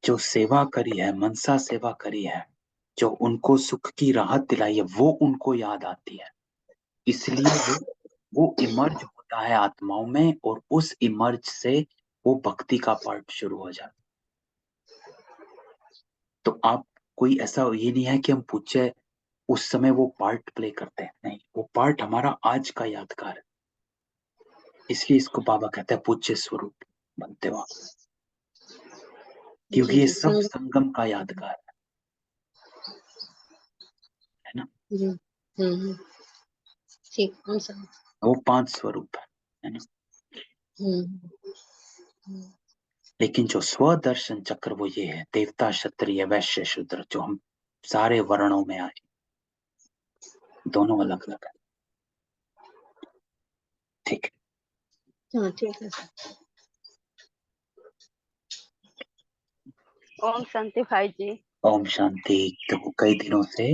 जो सेवा करी है, मनसा सेवा करी है, जो उनको सुख की राहत दिलाई है, वो उनको याद आती है। इसलिए वो इमर्ज होता है आत्माओं में, और उस इमर्ज से वो भक्ति का पार्ट शुरू हो जाता है। तो आप कोई ऐसा ये नहीं है कि हम पूछे उस समय वो पार्ट प्ले करते हैं, नहीं, वो पार्ट हमारा आज का यादगार है। इसलिए इसको बाबा कहते हैं पूज्य स्वरूप बनते हो आप, क्योंकि ये सब संगम का यादगार है ना।
ठीक।
वो 5 स्वरूप है ना। लेकिन जो स्वदर्शन चक्र वो ये है, देवता क्षत्रिय वैश्य शूद्र, जो हम सारे वर्णों में आए, दोनों अलग अलग है। ठीक है,
हाँ ठीक है सर।
ओम शांति भाई जी।
ओम शांति। तो कई दिनों से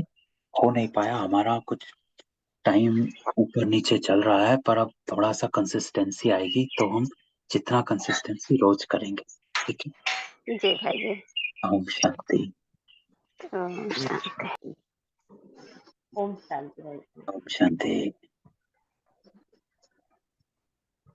हो नहीं पाया, हमारा कुछ टाइम ऊपर नीचे चल रहा है, पर अब थोड़ा सा कंसिस्टेंसी आएगी तो हम जितना कंसिस्टेंसी रोज करेंगे। ठीक है,
जी भाई जी।
ओम शांति।
ओम शांति।
ओम शांति भाई।
ओम शांति।